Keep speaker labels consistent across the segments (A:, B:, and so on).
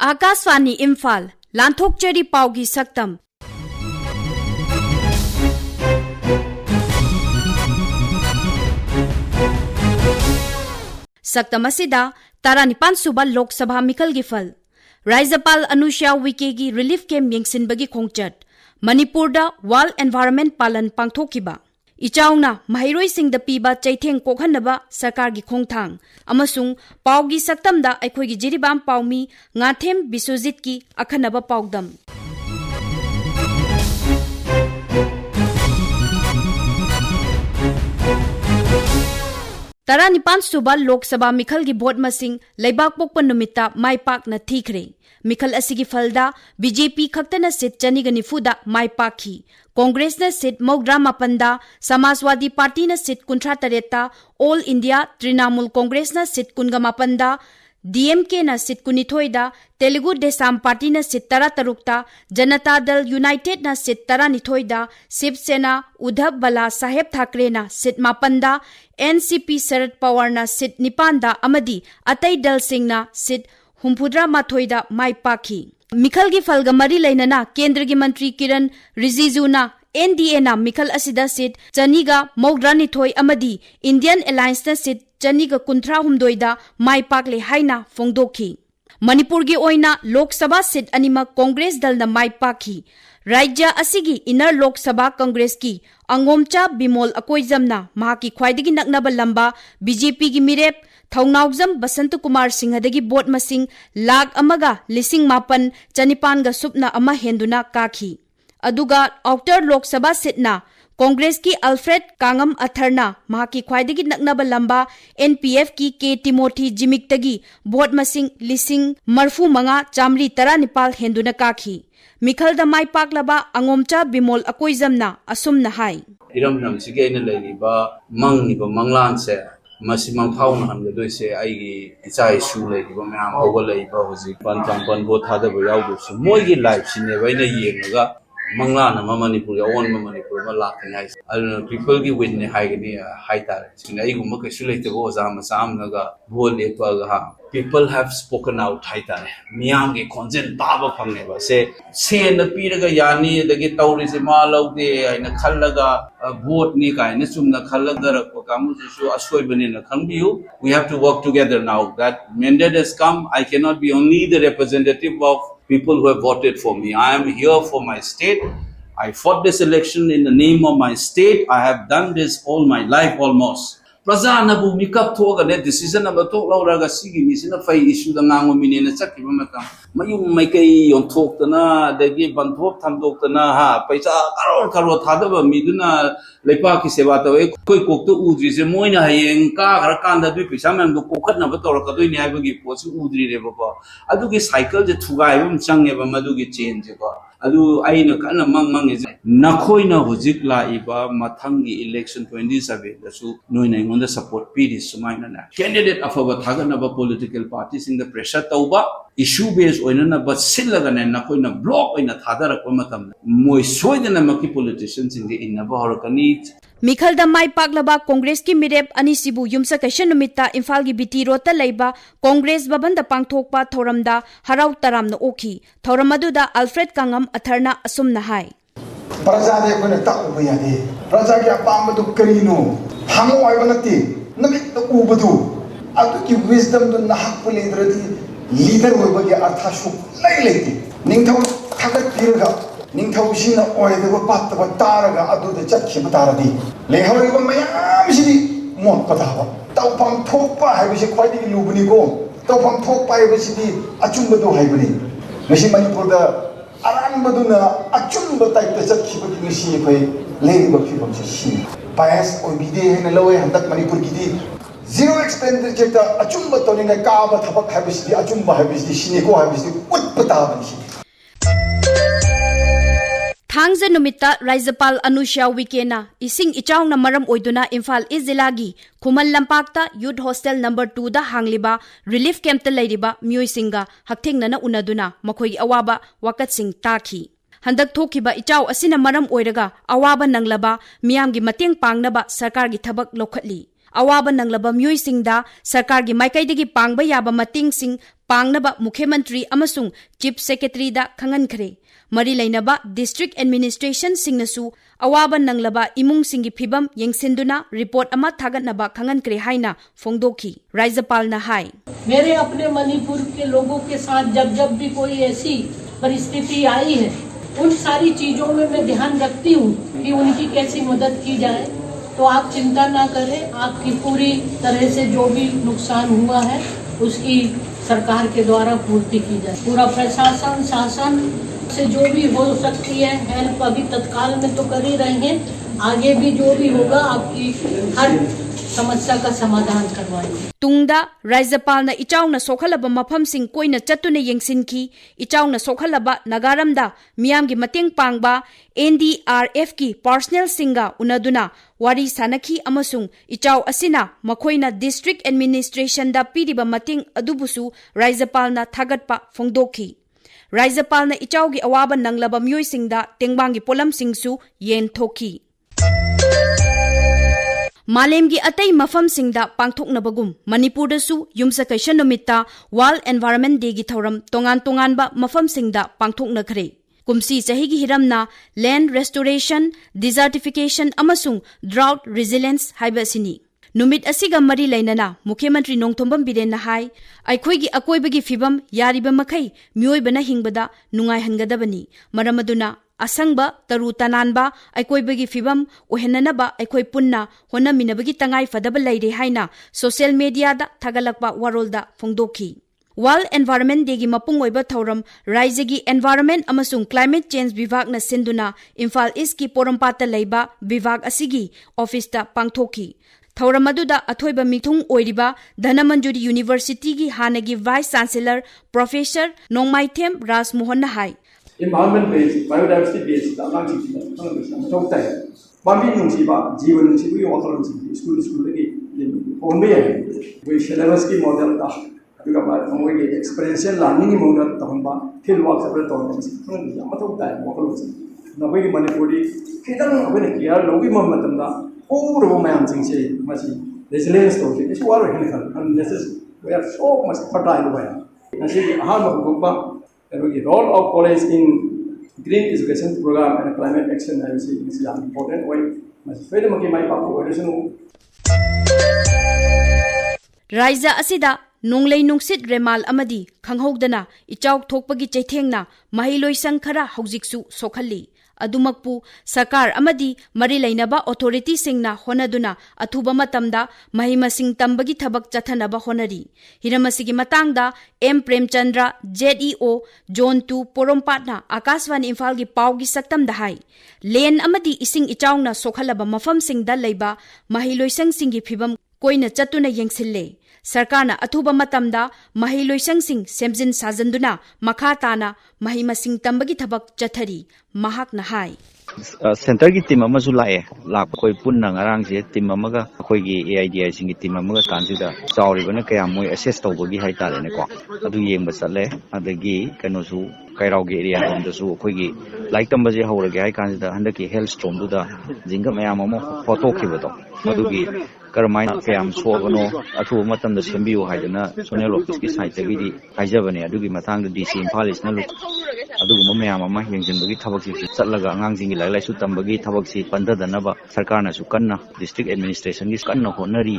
A: आकाशवाणी इम्फाल लांथोकचरी पाउगी सक्तम सक्तम असिदा तारानिपान सुबा लोकसभा मिखल की फल राज्यपाल अनुसुईया उइके की रिलीफ कैम्प यंगसिनबगी खोंगचट मणिपुरदा वाइल्ड एनवायरनमेंट पालन पांगथोकिबा इचाउना महैरोइसिंगदा पीबा चैथेंग कोखनबा सरकार की खोंगथांग अमसुंग पाउगी सक्तमदा अखोइगी जिरिबाम पाउमी ngathem बिस्वजित की अखनबा पाउदम तरानिपान सुबा लोकसभा मिखल की भोट मसिंग लेबाक पोकपा नुमित्ता माई पाकना थीखरे मिखल असिगी फलदा बीजेपी खक्तना सीट 290 माई पाखी कांग्रेस न सीट 94 समाजवादी पार्टी न seat 53 all India Trinamool Congress न सीट 48 डीएमके न सीट 22 तेलुगु देशम पार्टी न सीट 13 जनता दल यूनाइटेड न सीट 12 शिवसेना उद्धव बाला साहेब ठाकरे न सीट 9 एनसीपी शरद पवार न सीट 9 अमदी अतई दल सिंह न सीट 84 माई पाखी मिखल की फलग मरी लेना केंद्र की मंत्री किरण रिजिजू न एनडीए ना मिखल असिदा सीट 292 अमदी इंडियन अलायंस न सीट 253 माई पाकले हाइना फोंदोखी मणिपुर की ओइना लोकसभा सीट अनिमक कांग्रेस दल न माई पाखी राज्य असिगी इनर लोकसभा कांग्रेस की अंगोमचा बिमोल अकोइजमना महाकी ख्वाइदगी नकनबा लंबा बीजेपी की मिरेप थौनाउजम बसंत कुमार सिंहदगी बोट मसिंग लाख अमगा लिसिंग मापन चनिपानगा सुपना अमा हेंदुना काखी अदुगा आउटर लोकसभा सीटना कांग्रेस की अल्फ्रेड कांगम अथरना महाकी ख्वाइदगी नकनबा लंबा एनपीएफ की के टिमोथी जिमिक्तगी बोट मसिंग लिसिंग मरफू मंगा चामरी 19 हेंदुना काखी मिखल द माई पाकलबा अंगोमचा बिमोल अकोइजमना असुमना हाई
B: इरमनम सिगेना लेलिबा मंगनिबा मंगलान से मसिमं फाउन हनगदोइसे आइगी इचा इशू लेलिबा मैम होगलेइबा होजि पंतम भोट थादबा यावदुसु मोइगी लाइफ सिने बाइना येंगगा मंगलान मणिपुर ओन मणिपुर में लाखने पीपल की विन ने हाइतारे कैसे लेतेबो ओजा मचामनगा भोट लेपगा पीपल हैव स्पोकन आउट हाइतारे मियाम के खोंजेन ताबा फंगनेबा से सेन पीरगा यानी दगे तौरिसे मा लौदे आइना खल्लगा भोट नि काइना चुमना खल्लदरको कामुसु असोइबनेना खंबियु we have to work together now that mandate has come I can not be only the representative of people who have voted for me. I am here for my state. I fought this election in the name of my state. I have done this all my life almost. Prajana bu mikap thoga ne decision na batok lauraga sigi misina fai issue da ngango minena chakiba matam mayum mai kai yon thok tana dagi banthop thamdok tana ha paisa karo thadaba miduna leipa ki seva tawe koi kok to udri se moina hayeng ka gar kanda dui pisa man do kokhat na ba tor ka doi ne habagi posi udri re baba adu ki cycle je thugai bum change ba madu ki change ko adu aina kana mang is nakhoina hojik la iba mathangi election 27 da su noina the support PD sumaina na candidate afaba thagana ba political parties in the pressure tauba issue based oina ba sillaga na koina block oina thadara ko matam moi soidana maki politicians in the inna ba horakani
A: मिखल द माई पाकलबा कांग्रेस की मिरेप अनिसिबु युमसा कैशन नुमित्ता इम्फाल की BT रोता लेबा कांग्रेस भवन द पांगथोकपा थौरमदा हराउ तरामना ओखी थौरम अदुदा अल्फ्रेड कांगम अथरना असुमना हाय
C: प्रजा दे कोने ताउबा यादे प्रजा की अपामदु करिनो हांगो आइबा नति नमित उबदु अदु की विजडम दु नहक पुलेद्रति लीडर होबगे अर्थासु लेते निंथौ थागत पिरगा निंथौसिना ओयदबा पातबा तारगा अदुदा चखिबा तारदी लेहौरिबा मयामसिदि मोट पताबा तौफम थोकपा हाइबसि ख्वाइदि लुबनिको तौफम थोकपा हाइबसिदि अचुंबदु हाइबनि मसि मणिपुरदा अरानबदुना अचुंबा ताइपता चखिबनि मिसि फै लेरिबा फिबमसि सि पायस ओबिदे हेन लवे हंदक मणिपुर गिदि जीरो एक्सपेंडिचर ता अचुंबा तोनिंगा काबा थबक हाइबसिदि अचुंबा हाइबसिदि सिनेको हाइबसिदि उत्पताबनि
A: थांगजे नुमित्ता राज्यपाल अनुसुईया उइके ना इसिंग इचाउना मरम ओइदुना इम्फाल ईस्ट जिला की खुमन लंपाक्ता यूथ हॉस्टल नंबर 2 दा हांगलिबा रिलीफ कैंप ता लेरिबा मियोइसिंगा हक्थेंगना उनदुना मखोई अवाबा वाकतसिंग ताखी हंदक थोखिबा इचाउ असिना मरम ओइरगा अवाबा नंगलबा मियामगी मतेंग पांगनबा सरकार की थबक लोखटली अवाब नंगलब म्यूसिंग सरकार की माइकईदगी पांगब याब मतिंग सिंग पांगनबा मुख्यमंत्री अमसुंग चीफ सेक्रेटरी दा खंगनखरे मरी लेनबा डिस्ट्रिक्ट एडमिनिस्ट्रेशन सिंगनसु अवाबा नंगलबा इमुंग सिंगी फिबम येंगसिंदुना रिपोर्ट अमा थागतनबा खंगनखरे हाइना फोंदोखी राज्यपाल ना हाई
D: मेरे अपने मणिपुर के लोगों के साथ जब भी कोई ऐसी परिस्थिति आई है उन सारी चीजों में मैं ध्यान रखती हूँ कि उनकी कैसी मदद की जाए। तो आप चिंता ना करें, आपकी पूरी तरह से जो भी नुकसान हुआ है उसकी सरकार के द्वारा पूर्ति की जाए। पूरा प्रशासन शासन से जो भी हो सकती है हेल्प अभी तत्काल में तो कर ही रहे हैं, आगे भी जो भी होगा आपकी हर समस्या का समाधान करवाएंगे।
A: तुंगदा राज्यपाल इचाउना सोखलबा मफम सिंह कोइना चत्तुना येंगसिनखी इचाउना सोखलबा नगारमदा मियामगी मतेंग पांगबा NDRF की पर्सनल सिंगा उनदुना वारी सानखी अमसुंग इचाउ असिना मखोइना डिस्ट्रिक्ट एडमिनिस्ट्रेशन दा पीरिबा मतेंग अदुबुसु राज्यपाल थागतपा फोंदोखी। राज्यपाल इचाउगी अवाबा नंगलबा मियोइसिंगदा तेंगबांगी पोलमसिंगसु येनथोखी। मालेमगी अतई मफम सिंगदा पांगथोकनबगुम मणिपुरदसु युमसकैशन नुमित्ता वर्ल्ड एनवायरनमेंट डे गी थौरम तोंगान तोंगानबा मफम सिंगदा पांगथोकनखरे। कुमसी चहिगी हिरमना लैंड रेस्टोरेशन, डिजर्टिफिकेशन अमसुंग ड्राउट रेजिलेंस हाइबसिनी। नुमित असिगा मरी लेनना मुख्यमंत्री नोंथोंबम बिरेन हाई अखोइगी अकोइबगी फिबम यारिबा मखै मियोइबना हिंगबदा नुंगाइहनगदबनी मरमदुना असंग तरु तनानबा अकोइबगी फिबम ओहेननबा अखोइ पुन्ना होनमिनबगी तंगाई फदब लैरे हाइना सोशल मीडिया दा थगलकबा वरोलदा फोंदोखी। वर्ल्ड एनवायरनमेंट डे गी मपुंग ओइबा थौरम राज्यगी एनवायरनमेंट अमसुंग क्लाइमेट चेंज विभाग न सिंदुना इम्फाल ईस्ट की पोरमपाता लैबा विभाग असिगी ऑफिस दा पांगथोखी। थौरम अदुदा अथोइबा मिथुंग ओइरिबा धनमंजुरी यूनिवर्सिटी की हानगी vice chancellor professor Nongmaithem Rajmohan हाई
E: environment based biodiversity based alang chi chi na thong tai bambi nung chi ba jiwan nung chi bu wakal chi school lagi on be we syllabus ki model ta aduga ba thong we experiential learning ki model ta hon ba field work separate to chi thong ya ma thong tai wakal chi na we manipuri khidang abene kia logi mom matam da puro bo mayam ching che ma chi resilience to chi is war he kan and this is we are so much fertile way na chi ha ma ba the role of college in green education program and climate action is an important way.
A: Raisa asida nonglei nungsit remal amadi khanghodana ichauk thokpagi chaithengna mahiloisang khara haujiksu sokhalli adumakpu sarkar amadi mari leinaba authority singna honaduna athuba matamda mahimasing tambagi thabak chathanaba honari hiramasigi matangda M Premchandra ZEO Zone 2 Porompatna Akaswani Imphal gi pawgi saktam dahai len amadi ising ichaungna sokhalaba mafam singda leiba mahiloisang singi phibam koina chatuna yengsille सरकार अथुब मतमदा महिलोइसंग सिंग सेमजिन साजंदुना मखा ताना महिमसिंग तंबगी थबक चथरी महाक नहाई
F: centre की team अमसु लाए लाख कोई पुन्ना ngarang je team अमगा अखोई गी AIDI सिंग की टीम अमगा तानसिदा चावरिबने कया मोय असेस तौबगी हाइतारे ने को अदु येंग बसले अदगी कनोसु काइराउगी एरिया हमदसु अखोई गी लाइक तंबजे हौरगे हाइ कानसिदा हंदकी हेल्थ स्टोम दुदा जिंगा मयाम अमो फोटो खिबतो अदुगी करमाइन कयाम सोबनो अथु मतम सेंबियो हाइदना सोनियल ऑफिस की site तगीदी हाइजबने अदुगी Mathang DC Imphal इसना look अदुगुम मयाम अमा यंजनबगी थबकसी चटलगा अंगांगजिंगी लाइलाइसु तंबगी थबकसी पंददनबा सरकारनासु कन्ना डिस्ट्रिक्ट एडमिनिस्ट्रेशन की कन्ना होनरी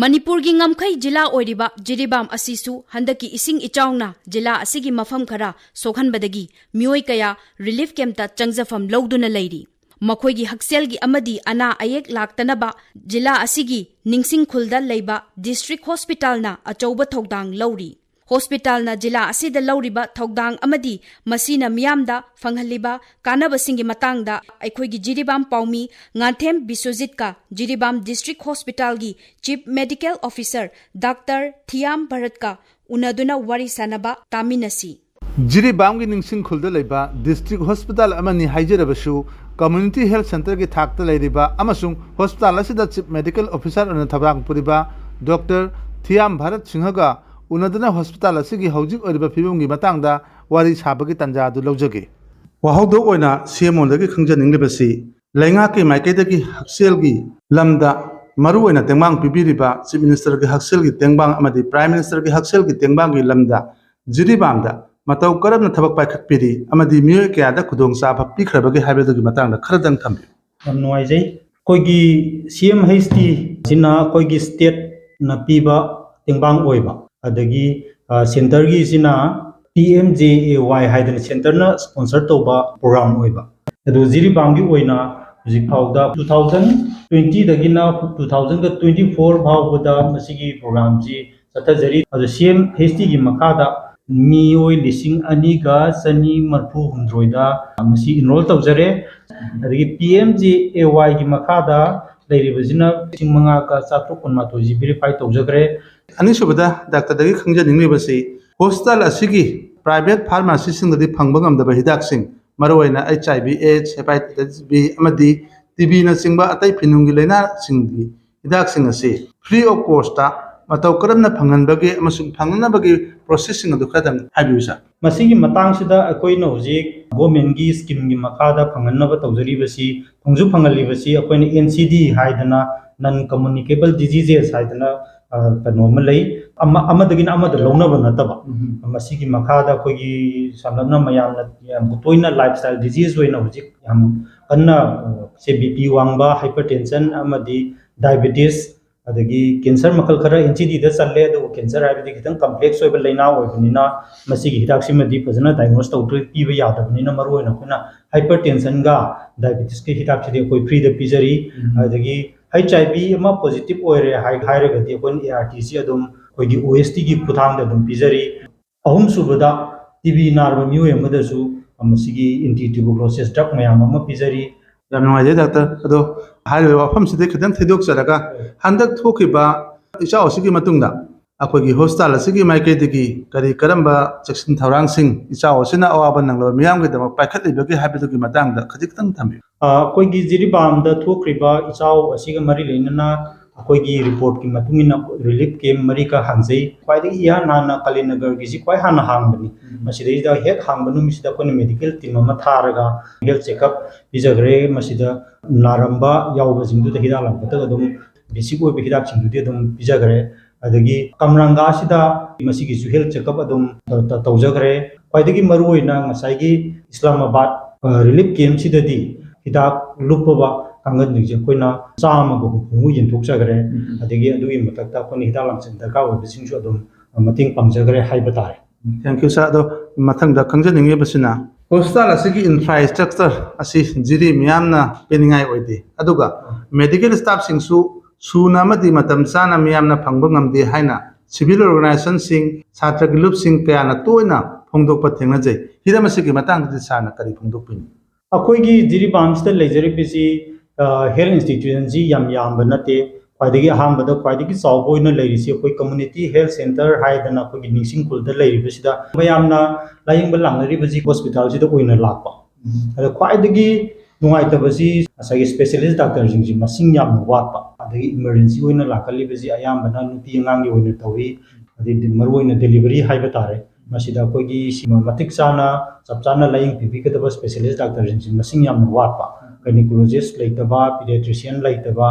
A: मणिपुर की ngमखै जिला ओइरिबा जिरिबाम असिसु हंदकी इसिंग इचाउना जिला असिगी मफम खरा सोखनबदगी मियोय कया रिलीफ कैंपता चंगजफम लौदुना लैरी मखोइगी हक्सेलगी अमदी अना अयेक लाक्तनबा जिला असिगी निंगसिंग खुलदा लैबा डिस्ट्रिक्ट हॉस्पिटल ना अचौबा थौदांग लौरी हॉस्पिटल ना जिला असिदा लौरिबा थौदांग अमदी मसीना मियामदा फंगहलिबा कानबसिंगी मतंगदा अखोइगी जिरिबाम पाउमी ngantham बिश्वजित का जिरिबाम डिस्ट्रिक्ट हॉस्पिटल की chief medical officer doctor Thiyam Bharat का उनदुना वारी सानबा तामिनसी
G: जिरिबाम की निंगसिंग खुलदा लैबा डिस्ट्रिक्ट हॉस्पिटल अमनी हाइजरबसु कम्युनिटी हेल्थ सेंटर की थाकता लैरिबा अमसुंग हॉस्पिटल असिदा चीफ मेडिकल ऑफिसर अन थबांग पुरिबा डॉक्टर थियाम भरत सिंहगा उनदना हॉस्पिटल असिगी हौजिक ओरिबा फिबमगी मतंगदा वारी साबगी तंजा दु लौजगे
H: वाहौदो ओइना सीएमओ दगी खंजनिंगलिबसि लैंगा के माइकेदगी हक्सेलगी लमदा
G: मरुओइना तेंबांग पिबिरिबा चीफ मिनिस्टर के हक्सेल की तेंबांग अमदी प्राइम मिनिस्टर के हक्सेल की तेंबांग की लमदा जिरिबामदा मतौ करबना थबक पाइखतपिरि अमदी मियोय कयादा खुदोंग चाबा पिखरबगे हाइबेदुगी मतंगदा खरदंग थम्बि
H: हम नुआइजै कोइगी CMHT जिना कोइगी स्टेट ना पीबा तेंबांग ओइबा अदगी सेंटर की जिना PMJAY हाइदन सेंटर ना स्पॉन्सर तोबा प्रोग्राम ओइबा अदु जिरिबाम की ओइना हुजिक फाउदा 2020 दगिना 2024 फाउदा मसिगी प्रोग्राम जी सतजरी अदु CMHT की मखादा मियोय लिसिंग अनिगा सनी मरफू हुंद्रोइदा मसी इनरोल तौजरे अदगी PMJAY की मखादा लेरिबजिना सिंगमंगा का चात्रु कुनमातोजी वेरीफाई तौजगरे
G: अनिसुबदा डॉक्टर दगी खंजनिंगलिबसि हॉस्पिटल असिगी प्राइवेट फार्मेसी सिंगदि फंगबा ngамदबा हिदाकसिंग मरुओइना HIV AIDS हेपाटाइटिस B अमदी TB ना सिंगबा अतै फिनुंगी लेना सिंगदि हिदाकसिंग असि फ्री ऑफ कॉस्ट ता मतौ करमना फंगनबगे अमसुंग फंगनबगे प्रोसेसिंग अदु खदंग हाइबिउसा
H: मसिगी मतांगसिदा अकोइना हुजिक गवर्नमेंट की स्कीम की मखादा फंगनबा तौजरिबसि फंगजु फंगलिबसि अकोइना NCD हाइदना नॉन कम्युनिकेबल डिजीजेस हाइदना कनोम लई अमदगिना अमद लौनबा नतबा मसिगी मखादा कोगी सामना मयामना याम तोइना लाइफस्टाइल डिजीज होइना हुजिक याम अन्ना से BP वांगबा हाइपरटेंशन अमदी डायबिटीज अदगी कैंसर मखल खरा NCD दा चल्ले दो कैंसर हाइबदि खितंग कॉम्प्लेक्स ओइबा लैना ओइबनिना मसिगी हिदाकसिमदि फजना डायग्नोस तौद्रि पीबा यादबनिना मरुओइना कोना हाइपरटेंशन गा डायबिटीज के हिदाकसिदि कोइ फ्री द पिजरी अदगी HIV अमा पॉजिटिव ओइरे हाइरगदि कोन ARTC अदुम कोइगी OST की खुथांग अदुम पिजरी अहुम सुबदा TB नारबा मियो यमदसु अमसिगी एंटी ट्यूबरकुलोसिस ड्रग मयाम अमा पिजरी
G: याम नुआइजे डॉक्टर अदो हाइवे वाफम सिदे खदंग थेदोक चरगा हंदक थोखिबा इचाओ सिगी मतुंगदा अखोगी हॉस्पिटल सिगी माइकेदगी करी करंबा चेक्सिन थौरांग सिंह इचाओ सिना अवाबा नंगलो मियाम के दम पाइखतलिबगे हाइबेदुगी मतंगदा खजिक्तंग थम्बि
H: कोइगी जिरिबाम दा थोक्रिबा इचाओ असिगा मरी लेनना कोइगी रिपोर्ट की मतुंगिना रिलीफ कैम्प मरी का हांगजै क्वाइदि या नाना कलिनगर की क्वाइ हाना हांगबनी मसिदा हेक हांगबनु मिसिदा कोन मेडिकल टीम अमा थारगा हेल्थ चेकअप पिजगरे मसिदा नारंबा यावबा जिंदु हिदा लांबता अदुम बेसिक ओइबा हिदा जिंदु अदुम पिजगरे अदगी कमरंगा सिदा मसिगी हेल्थ चेकअप अदुम तौजगरे क्वाइदि मरुओइना ngसाइगी इस्लामाबाद रिलीफ कैम्प सिददी हिदाक लुपबा कांगन निजे कोइना चामगो हुमु यिनथोकजगरे अदगी अदुगी मतकता कोनि हिदा लांचन दरका ओइबसिंसु अदुम मतिंग पांगजगरे हाइबा तारे
G: थैंक यू सर दो मथंग द खंजनिंगे बसिना हॉस्पिटल असिगी इंफ्रास्ट्रक्चर असि जिरी मियामना पेनिंगाई ओइदे अदुगा मेडिकल स्टाफ सिंगसु सुना मदि मतम चाना मियामना फंगबा ngamde हाइना सिविल ऑर्गेनाइजेशन सिंग छात्र ग्रुप सिंग कयाना तोइना फोंदोकपा थेंगनाजै हिदमसिगी मतंगदि साना करी फोंदोकपिनि
H: अखोइगी जिरिबामसिदा लेजरिबिसि हेल्थ इंस्टीट्यूशन जी याम नते क्वाइदगी अहांबदा क्वाइदगी चावबोइना लेरिसि अखोइ community health centre हाइदना अखोइगी Nising कुलदा लेरिबसिदा मयामना लायिंगबा लांगरिबसि hospital सिदा ओइना लाकपा अदा क्वाइदगी नुआइतबसि असागी स्पेशलिस्ट डॉक्टर जिंगजि मसिंग याम वाटपा अदगी इमरजेंसी ओइना लाकलिबसि अयामबना नुपी अंगांगी ओइना तौई अदि मरुओइना डिलीवरी हाइबा तारे मसिदा कोइगी मतिक चाना चपचाना लाइंग पिबिगदबा स्पेशलिस्ट डॉक्टर जिंगजि मसिंग याम वाटपा गायनेकोलॉजिस्ट लेतबा पीडियाट्रिशियन लेतबा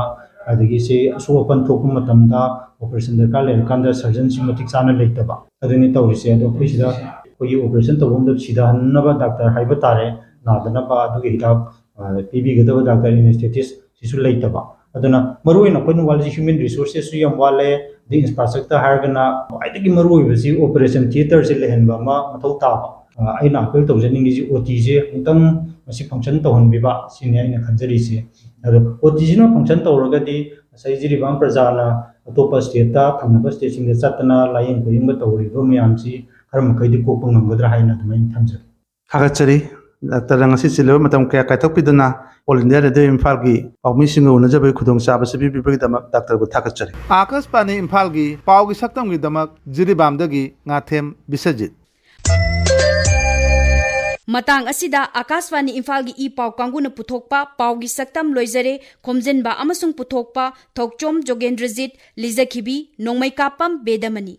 H: अदगी से असोपन थोकु मतमदा ऑपरेशन दरकार लेरकांदा सर्जन सि मतिक चाना लेतबा अदनि तौरिसे अदो फिसिदा कोइगी ऑपरेशन तवंद सिदा हन्नबा डॉक्टर हाइबा तारे नादनबा अदुगी हिदा पिबिगदबा डॉक्टर एनेस्थेटिस्ट सिसु लेतबा अदना मरुइना कोइन वालजी ह्यूमन रिसोर्सेस सु यम वाले दि इंफ्रास्ट्रक्चर हारगना आइदगी मरुइबसि ऑपरेशन थिएटर से लेहनबा मा मथौ ताबा आइना अपील तौजनिंगी जी OT जे अंतम मसि फंक्शन तौहनबिबा सिने आइना खंजरिसे अदो OT जिनो फंक्शन तौरगदि सैजिरिबाम प्रजाना अतोपा स्टेटता थंगबा स्टेटसिंग चतना लायिंग कोइंग तौरिबो मियामसि खरम खैदि कोप ngamgadra haina thmain thamjari
G: थागचरी doctor रंगसी चिलो मतम कया कायथोकपिदना ऑल इंडिया रेडियो इम्फाल की पाउमी सिंग उनजबे खुदोंग चाबसे बिबिबगी दमक डॉक्टर को थागचरी आकाशवाणी इम्फाल की पाउगी सक्तम की दमक जिरिबामदगी ngaथेम बिसजित
A: मतंग असिदा आकाशवाणी इम्फाल की पाउ कांगुन पुथोकपा पाउगी सक्तम लोइजरे खोमजनबा अमसुंग पुथोकपा थोकचोम जोगेंद्रजीत लिजखिबी नोंमैकापम बेदमनी।